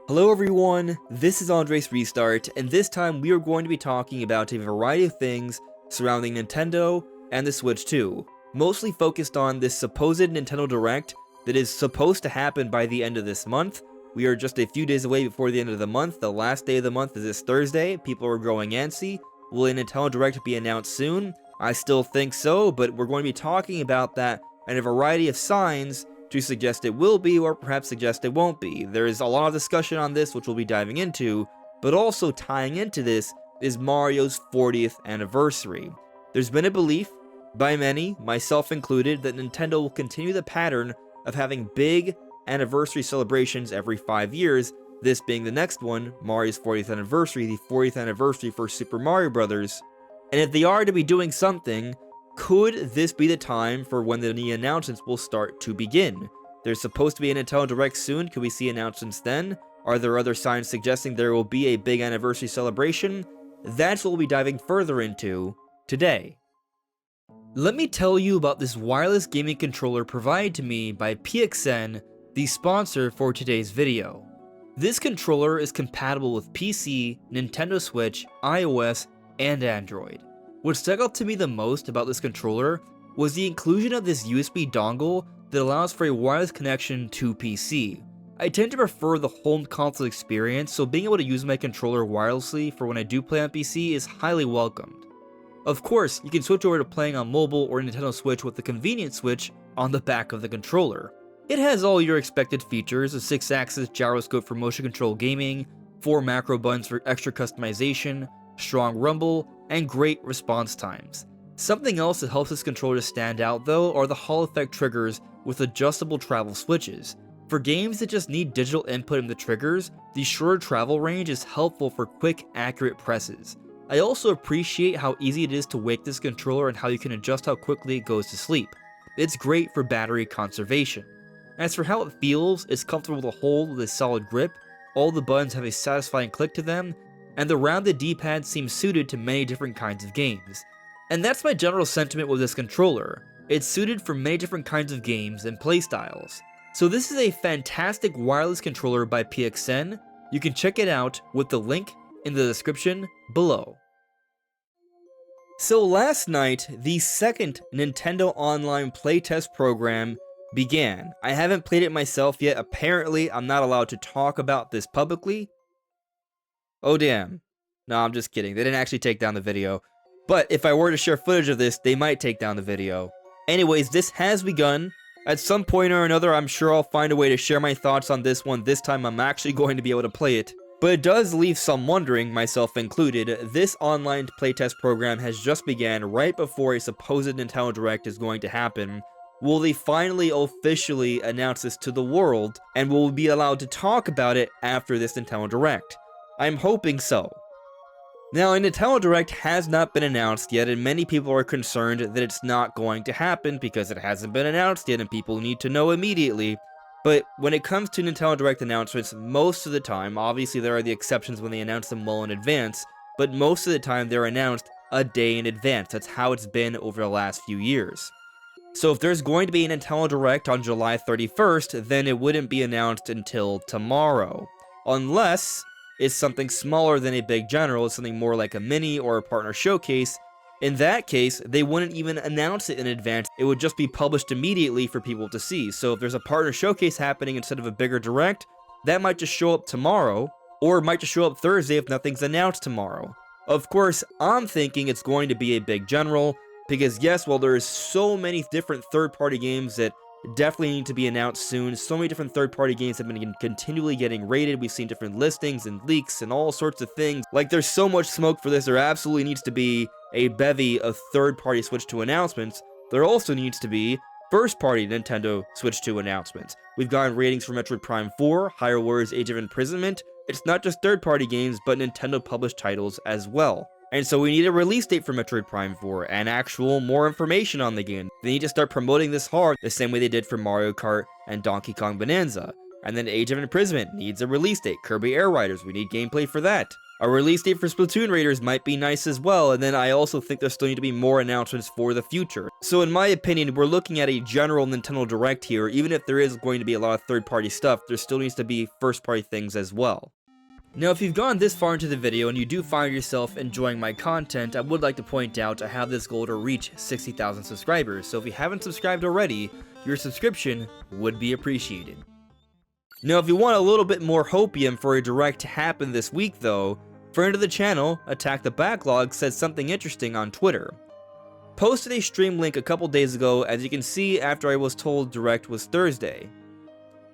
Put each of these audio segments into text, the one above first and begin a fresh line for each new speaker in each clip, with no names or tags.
Hello everyone, this is AndresRestart, and this time we are going to be talking about a variety of things surrounding Nintendo and the Switch 2, mostly focused on this supposed Nintendo Direct that is supposed to happen by the end of this month. We are just a few days away before the end of the month. The last day of the month is this Thursday. People are growing antsy. Will a Nintendo Direct be announced soon? I still think so, but we're going to be talking about that and a variety of signs to suggest it will be, or perhaps suggest it won't be. There is a lot of discussion on this, which we'll be diving into, but also tying into this is Mario's 40th anniversary. There's been a belief, by many, myself included, that Nintendo will continue the pattern of having big anniversary celebrations every 5 years, this being the next one, Mario's 40th anniversary, the 40th anniversary for Super Mario Bros. And if they are to be doing something, could this be the time for when the announcements will start to begin? There's supposed to be a Nintendo Direct soon. Could we see announcements then? Are there other signs suggesting there will be a big anniversary celebration? That's what we'll be diving further into today. Let me tell you about this wireless gaming controller provided to me by PXN, the sponsor for today's video. This controller is compatible with PC, Nintendo Switch, iOS, and Android. What stuck out to me the most about this controller was the inclusion of this USB dongle that allows for a wireless connection to PC. I tend to prefer the home console experience, so being able to use my controller wirelessly for when I do play on PC is highly welcomed. Of course, you can switch over to playing on mobile or Nintendo Switch with the convenient switch on the back of the controller. It has all your expected features: a 6-axis gyroscope for motion control gaming, 4 macro buttons for extra customization, strong rumble, and great response times. Something else that helps this controller to stand out though are the Hall effect triggers with adjustable travel switches. For games that just need digital input in the triggers, the shorter travel range is helpful for quick, accurate presses. I also appreciate how easy it is to wake this controller and how you can adjust how quickly it goes to sleep. It's great for battery conservation. As for how it feels, it's comfortable to hold with a solid grip, all the buttons have a satisfying click to them, and the rounded D-pad seems suited to many different kinds of games. And that's my general sentiment with this controller. It's suited for many different kinds of games and playstyles. So this is a fantastic wireless controller by PXN. You can check it out with the link in the description below. So last night, the second Nintendo Online playtest program began. I haven't played it myself yet. Apparently, I'm not allowed to talk about this publicly. Oh damn. No, I'm just kidding. They didn't actually take down the video. But if I were to share footage of this, they might take down the video. Anyways, this has begun. At some point or another, I'm sure I'll find a way to share my thoughts on this one. This time I'm actually going to be able to play it. But it does leave some wondering, myself included. This online playtest program has just began right before a supposed Nintendo Direct is going to happen. Will they finally officially announce this to the world, and will we be allowed to talk about it after this Nintendo Direct? I'm hoping so. Now, a Nintendo Direct has not been announced yet, and many people are concerned that it's not going to happen because it hasn't been announced yet and people need to know immediately. But when it comes to Nintendo Direct announcements, most of the time, obviously there are the exceptions when they announce them well in advance, but most of the time they're announced a day in advance. That's how it's been over the last few years. So if there's going to be a Nintendo Direct on July 31st, then it wouldn't be announced until tomorrow. Unless it's something smaller than a big general, it's something more like a mini or a partner showcase. In that case, they wouldn't even announce it in advance. It would just be published immediately for people to see. So if there's a partner showcase happening instead of a bigger Direct, that might just show up tomorrow, or it might just show up Thursday if nothing's announced tomorrow. Of course, I'm thinking it's going to be a big general, because yes, while there is so many different third-party games that definitely need to be announced soon, so many different third-party games have been continually getting rated. We've seen different listings and leaks and all sorts of things. Like, there's so much smoke for this. There absolutely needs to be a bevy of third-party Switch 2 announcements. There also needs to be first-party Nintendo Switch 2 announcements. We've gotten ratings for Metroid Prime 4, Hyrule Warriors Age of Imprisonment. It's not just third-party games, but Nintendo-published titles as well. And so we need a release date for Metroid Prime 4 and actual more information on the game. They need to start promoting this hard the same way they did for Mario Kart and Donkey Kong Bonanza. And then Age of Imprisonment needs a release date. Kirby Air Riders, we need gameplay for that. A release date for Splatoon Raiders might be nice as well, and then I also think there still need to be more announcements for the future. So in my opinion, we're looking at a general Nintendo Direct here. Even if there is going to be a lot of third-party stuff, there still needs to be first-party things as well. Now, if you've gone this far into the video and you do find yourself enjoying my content, I would like to point out I have this goal to reach 60,000 subscribers, so if you haven't subscribed already, your subscription would be appreciated. Now, if you want a little bit more hopium for a Direct to happen this week though, friend of the channel, Attack the Backlog, said something interesting on Twitter. Posted a stream link a couple days ago, as you can see, after I was told Direct was Thursday.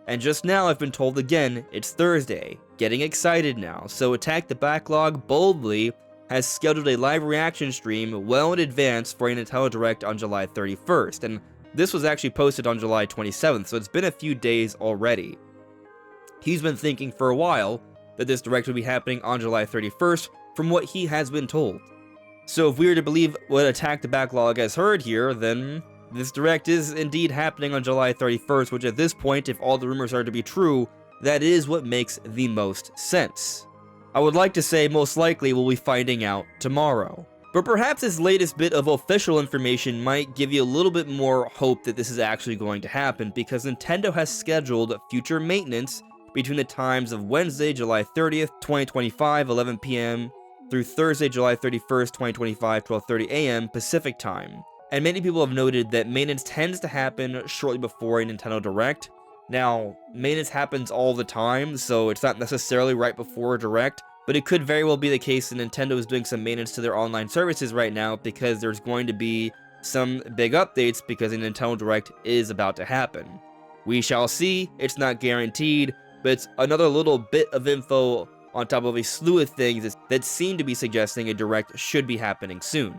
And just now I've been told again, it's Thursday. Getting excited now, so Attack the Backlog boldly has scheduled a live reaction stream well in advance for a Nintendo Direct on July 31st, and this was actually posted on July 27th, so it's been a few days already. He's been thinking for a while that this Direct would be happening on July 31st, from what he has been told. So if we were to believe what Attack the Backlog has heard here, then this Direct is indeed happening on July 31st, which at this point, if all the rumors are to be true, that is what makes the most sense. I would like to say most likely we'll be finding out tomorrow. But perhaps this latest bit of official information might give you a little bit more hope that this is actually going to happen, because Nintendo has scheduled future maintenance between the times of Wednesday, July 30th, 2025, 11 p.m. through Thursday, July 31st, 2025, 12:30 a.m. Pacific Time. And many people have noted that maintenance tends to happen shortly before a Nintendo Direct. Now, maintenance happens all the time, so it's not necessarily right before a Direct, but it could very well be the case that Nintendo is doing some maintenance to their online services right now because there's going to be some big updates because a Nintendo Direct is about to happen. We shall see, it's not guaranteed, but it's another little bit of info on top of a slew of things that seem to be suggesting a Direct should be happening soon.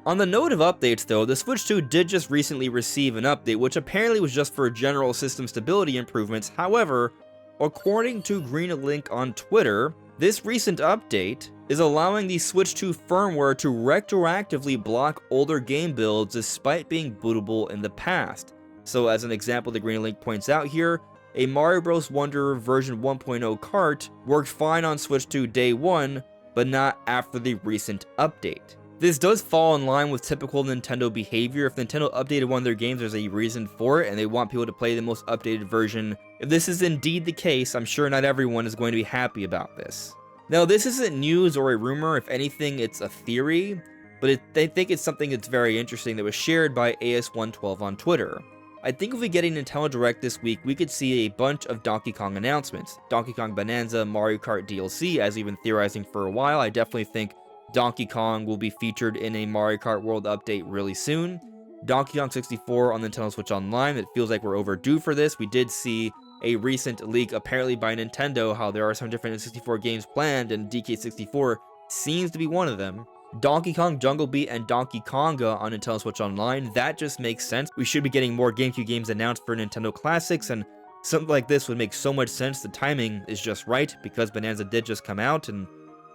On the note of updates though, the Switch 2 did just recently receive an update, which apparently was just for general system stability improvements. However, according to GreenLink on Twitter, this recent update is allowing the Switch 2 firmware to retroactively block older game builds despite being bootable in the past. So as an example, the GreenLink points out here, a Mario Bros. Wonder version 1.0 cart worked fine on Switch 2 day 1, but not after the recent update. This does fall in line with typical Nintendo behavior. If Nintendo updated one of their games, there's a reason for it, and they want people to play the most updated version. If this is indeed the case, I'm sure not everyone is going to be happy about this. Now, this isn't news or a rumor. If anything, it's a theory, but they think it's something that's very interesting that was shared by AS112 on Twitter. I think if we get a Nintendo Direct this week, we could see a bunch of Donkey Kong announcements. Donkey Kong Bonanza, Mario Kart DLC, as we've been theorizing for a while. I definitely think Donkey Kong will be featured in a Mario Kart World update really soon. Donkey Kong 64 on Nintendo Switch Online, it feels like we're overdue for this. We did see a recent leak, apparently by Nintendo, how there are some different N64 games planned, and DK64 seems to be one of them. Donkey Kong Jungle Beat and Donkey Konga on Nintendo Switch Online, that just makes sense. We should be getting more GameCube games announced for Nintendo Classics, and something like this would make so much sense. The timing is just right, because Bonanza did just come out, and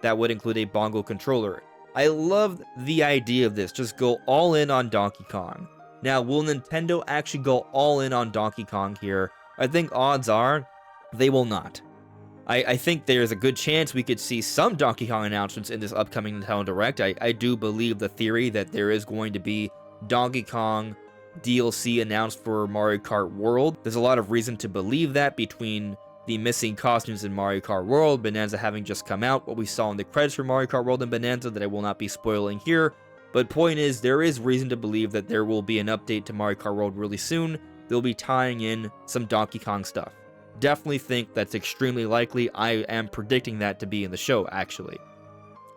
that would include a bongo controller. I love the idea of this, just go all in on Donkey Kong. Now, will Nintendo actually go all in on Donkey Kong here? I think odds are they will not. I think there's a good chance we could see some Donkey Kong announcements in this upcoming Nintendo Direct. I do believe the theory that there is going to be Donkey Kong DLC announced for Mario Kart World. There's a lot of reason to believe that between the missing costumes in Mario Kart World, Bonanza having just come out, what we saw in the credits for Mario Kart World and Bonanza that I will not be spoiling here. But point is, there is reason to believe that there will be an update to Mario Kart World really soon. They'll be tying in some Donkey Kong stuff. Definitely think that's extremely likely. I am predicting that to be in the show, actually.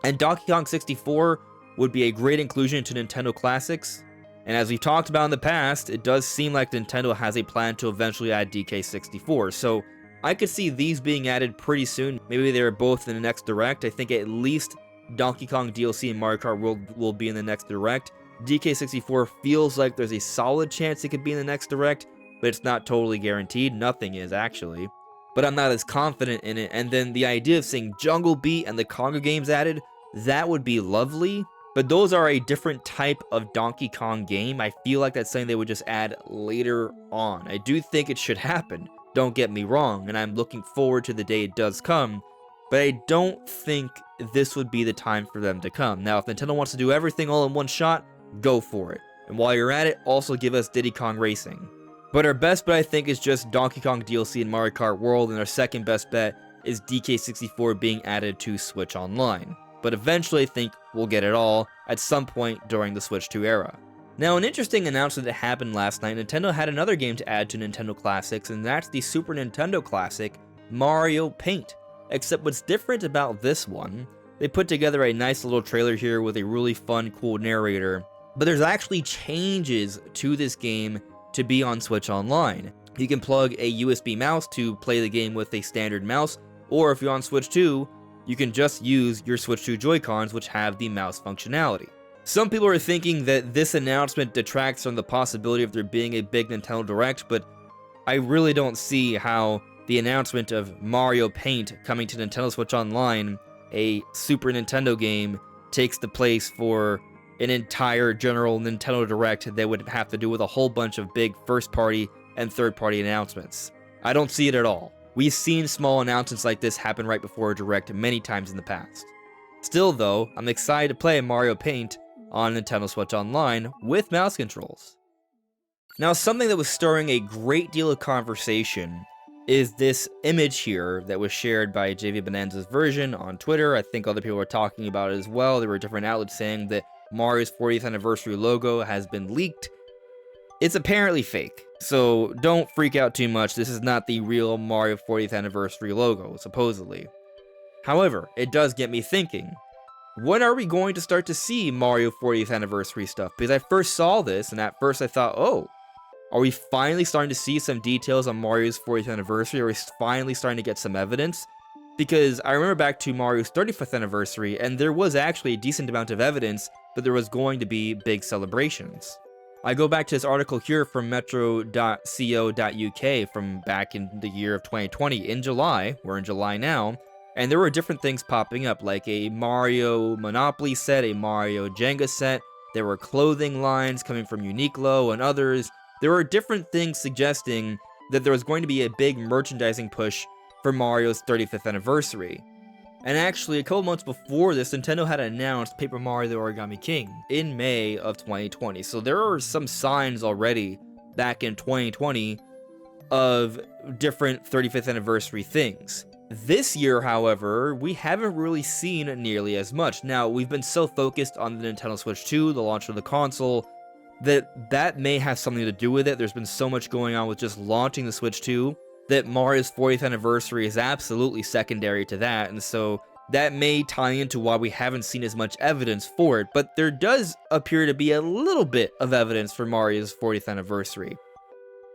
And Donkey Kong 64 would be a great inclusion to Nintendo Classics. And as we've talked about in the past, it does seem like Nintendo has a plan to eventually add DK64. So I could see these being added pretty soon. Maybe they're both in the next Direct. I think at least Donkey Kong DLC and Mario Kart World will be in the next Direct. DK64 feels like there's a solid chance it could be in the next Direct, but it's not totally guaranteed. Nothing is, actually. But I'm not as confident in it. And then the idea of seeing Jungle Beat and the Konga games added, that would be lovely. But those are a different type of Donkey Kong game. I feel like that's something they would just add later on. I do think it should happen, don't get me wrong, and I'm looking forward to the day it does come. but I don't think this would be the time for them to come. Now, if Nintendo wants to do everything all in one shot, go for it. And while you're at it, also give us Diddy Kong Racing. But our best bet, I think, is just Donkey Kong DLC in Mario Kart World, and our second best bet is DK64 being added to Switch Online. But eventually, I think we'll get it all at some point during the Switch 2 era. Now, an interesting announcement that happened last night, Nintendo had another game to add to Nintendo Classics, and that's the Super Nintendo Classic, Mario Paint. Except what's different about this one, they put together a nice little trailer here with a really fun, cool narrator, but there's actually changes to this game to be on Switch Online. You can plug a USB mouse to play the game with a standard mouse, or if you're on Switch 2, you can just use your Switch 2 Joy-Cons, which have the mouse functionality. Some people are thinking that this announcement detracts from the possibility of there being a big Nintendo Direct, but I really don't see how the announcement of Mario Paint coming to Nintendo Switch Online, a Super Nintendo game, takes the place for an entire general Nintendo Direct that would have to do with a whole bunch of big first-party and third-party announcements. I don't see it at all. We've seen small announcements like this happen right before a Direct many times in the past. Still though, I'm excited to play Mario Paint on Nintendo Switch Online with mouse controls. Now, something that was stirring a great deal of conversation is this image here that was shared by JV Bonanza's version on Twitter. I think other people were talking about it as well. There were different outlets saying that Mario's 40th anniversary logo has been leaked. It's apparently fake, so don't freak out too much. This is not the real Mario 40th anniversary logo, supposedly. However, it does get me thinking, when are we going to start to see Mario 40th anniversary stuff? Because I first saw this, and at first I thought, oh, are we finally starting to see some details on Mario's 40th anniversary? Are we finally starting to get some evidence? Because I remember back to Mario's 35th anniversary, and there was actually a decent amount of evidence that there was going to be big celebrations. I go back to this article here from metro.co.uk from back in the year of 2020, in July. We're in July now. And there were different things popping up, like a Mario Monopoly set, a Mario Jenga set. There were clothing lines coming from Uniqlo and others. There were different things suggesting that there was going to be a big merchandising push for Mario's 35th anniversary. And actually, a couple months before this, Nintendo had announced Paper Mario the Origami King in May of 2020. So there are some signs already back in 2020 of different 35th anniversary things. This year, however, we haven't really seen nearly as much. Now, we've been so focused on the Nintendo Switch 2, the launch of the console, that may have something to do with it. There's been so much going on with just launching the Switch 2 that Mario's 40th anniversary is absolutely secondary to that, and so that may tie into why we haven't seen as much evidence for it, but there does appear to be a little bit of evidence for Mario's 40th anniversary.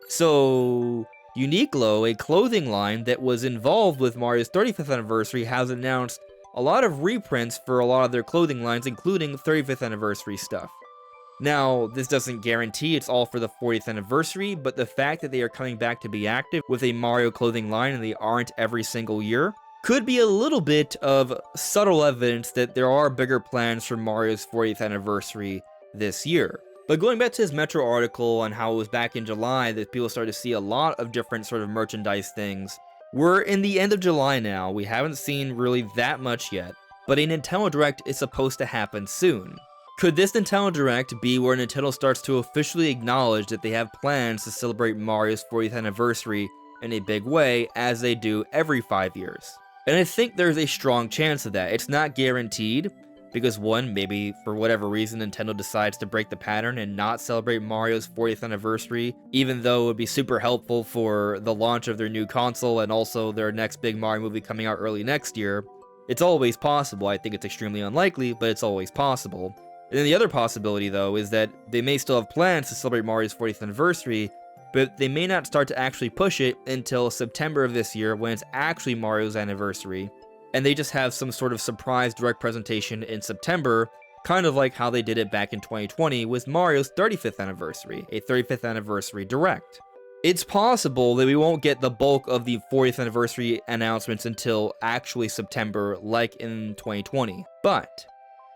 So, Uniqlo, a clothing line that was involved with Mario's 35th anniversary, has announced a lot of reprints for a lot of their clothing lines, including 35th anniversary stuff. Now, this doesn't guarantee it's all for the 40th anniversary, but the fact that they are coming back to be active with a Mario clothing line and they aren't every single year could be a little bit of subtle evidence that there are bigger plans for Mario's 40th anniversary this year. But going back to his Metro article on how it was back in July that people started to see a lot of different sort of merchandise things, we're in the end of July now. We haven't seen really that much yet, but a Nintendo Direct is supposed to happen soon. Could this Nintendo Direct be where Nintendo starts to officially acknowledge that they have plans to celebrate Mario's 40th anniversary in a big way, as they do every 5 years? And I think there's a strong chance of that. It's not guaranteed, because one, maybe for whatever reason Nintendo decides to break the pattern and not celebrate Mario's 40th anniversary, even though it would be super helpful for the launch of their new console and also their next big Mario movie coming out early next year. It's always possible. I think it's extremely unlikely, but it's always possible. And then the other possibility, though, is that they may still have plans to celebrate Mario's 40th anniversary, but they may not start to actually push it until September of this year, when it's actually Mario's anniversary, and they just have some sort of surprise direct presentation in September, kind of like how they did it back in 2020 with Mario's 35th anniversary, a 35th anniversary direct. It's possible that we won't get the bulk of the 40th anniversary announcements until actually September, like in 2020, but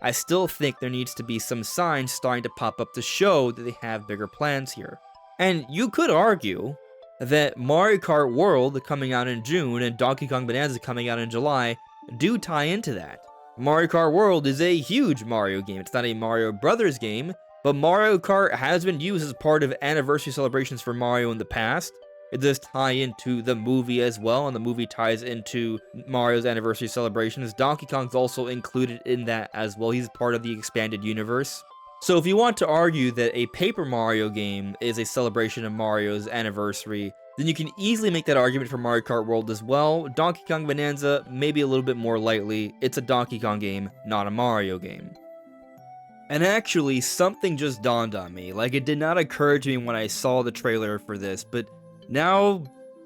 I still think there needs to be some signs starting to pop up to show that they have bigger plans here. And you could argue that Mario Kart World coming out in June and Donkey Kong Bonanza coming out in July, do tie into that. Mario Kart World is a huge Mario game. It's not a Mario Brothers game, but Mario Kart has been used as part of anniversary celebrations for Mario in the past. It does tie into the movie as well, and the movie ties into Mario's anniversary celebrations. Donkey Kong's also included in that as well. He's part of the expanded universe. So if you want to argue that a Paper Mario game is a celebration of Mario's anniversary, then you can easily make that argument for Mario Kart World as well. Donkey Kong Bonanza, maybe a little bit more lightly. It's a Donkey Kong game, not a Mario game. And actually, something just dawned on me. Like, it did not occur to me when I saw the trailer for this, but now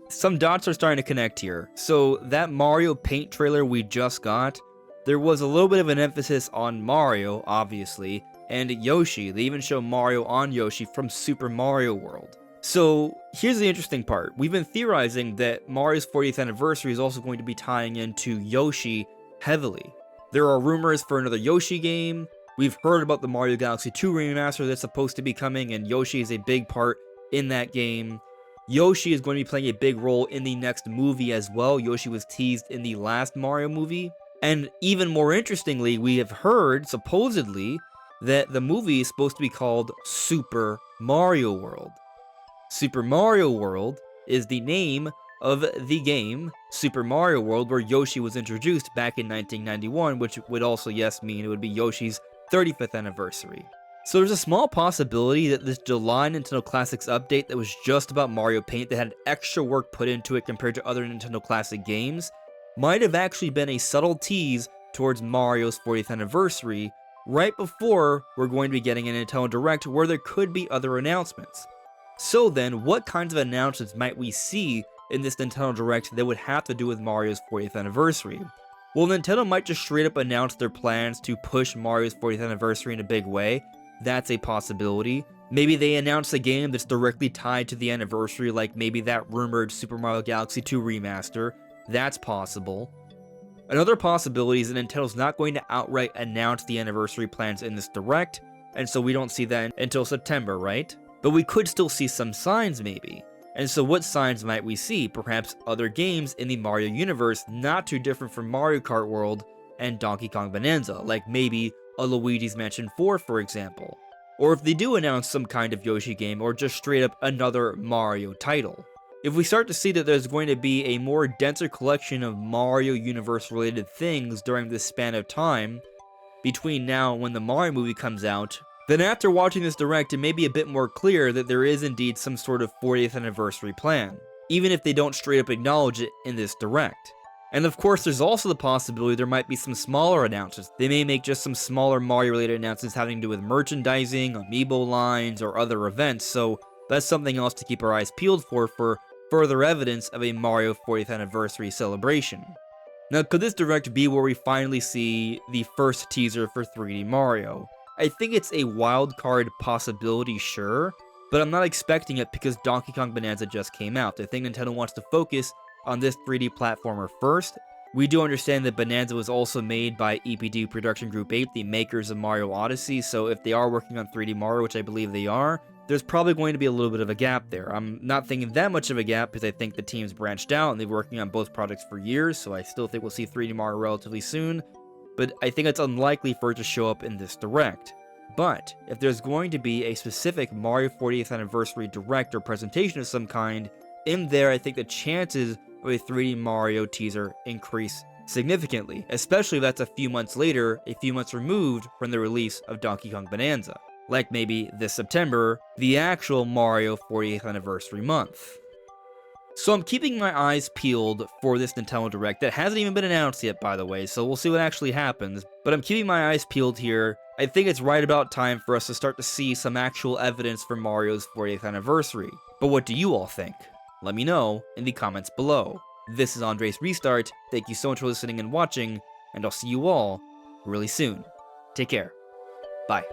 some dots are starting to connect here. So that Mario Paint trailer we just got, there was a little bit of an emphasis on Mario, obviously, and Yoshi. They even show Mario on Yoshi from Super Mario World. So here's the interesting part. We've been theorizing that Mario's 40th anniversary is also going to be tying into Yoshi heavily. There are rumors for another Yoshi game. We've heard about the Mario Galaxy 2 remaster that's supposed to be coming, and Yoshi is a big part in that game. Yoshi is going to be playing a big role in the next movie as well. Yoshi was teased in the last Mario movie. And even more interestingly, we have heard, supposedly, that the movie is supposed to be called Super Mario World. Super Mario World is the name of the game, Super Mario World, where Yoshi was introduced back in 1991, which would also, yes, mean it would be Yoshi's 35th anniversary. So there's a small possibility that this July Nintendo Classics update that was just about Mario Paint, that had extra work put into it compared to other Nintendo Classic games, might have actually been a subtle tease towards Mario's 40th anniversary, right before we're going to be getting a Nintendo Direct where there could be other announcements. So then, what kinds of announcements might we see in this Nintendo Direct that would have to do with Mario's 40th anniversary? Well, Nintendo might just straight up announce their plans to push Mario's 40th anniversary in a big way. That's a possibility. Maybe they announce a game that's directly tied to the anniversary, like maybe that rumored Super Mario Galaxy 2 remaster. That's possible. Another possibility is that Nintendo's not going to outright announce the anniversary plans in this Direct, and so we don't see that until September, right? But we could still see some signs, maybe. And so what signs might we see? Perhaps other games in the Mario universe not too different from Mario Kart World and Donkey Kong Bonanza, like maybe a Luigi's Mansion 4, for example. Or if they do announce some kind of Yoshi game, or just straight up another Mario title. If we start to see that there's going to be a more denser collection of Mario universe related things during this span of time, between now and when the Mario movie comes out, then after watching this Direct, it may be a bit more clear that there is indeed some sort of 40th anniversary plan, even if they don't straight up acknowledge it in this Direct. And of course, there's also the possibility there might be some smaller announcements. They may make just some smaller Mario-related announcements having to do with merchandising, amiibo lines, or other events, so that's something else to keep our eyes peeled for further evidence of a Mario 40th anniversary celebration. Now, could this Direct be where we finally see the first teaser for 3D Mario? I think it's a wild card possibility, sure, but I'm not expecting it because Donkey Kong Bonanza just came out. I think Nintendo wants to focus on this 3D platformer first. We do understand that Bonanza was also made by EPD Production Group 8, the makers of Mario Odyssey, so if they are working on 3D Mario, which I believe they are, there's probably going to be a little bit of a gap there. I'm not thinking that much of a gap because I think the team's branched out and they've been working on both projects for years, so I still think we'll see 3D Mario relatively soon, but I think it's unlikely for it to show up in this Direct. But if there's going to be a specific Mario 40th Anniversary Direct or presentation of some kind, in there I think the chances of a 3D Mario teaser increase significantly, especially if that's a few months later, a few months removed from the release of Donkey Kong Bonanza. Like maybe this September, the actual Mario 40th Anniversary month. So I'm keeping my eyes peeled for this Nintendo Direct that hasn't even been announced yet, by the way, so we'll see what actually happens. But I'm keeping my eyes peeled here. I think it's right about time for us to start to see some actual evidence for Mario's 40th anniversary. But what do you all think? Let me know in the comments below. This is AndresRestart. Thank you so much for listening and watching, and I'll see you all really soon. Take care. Bye.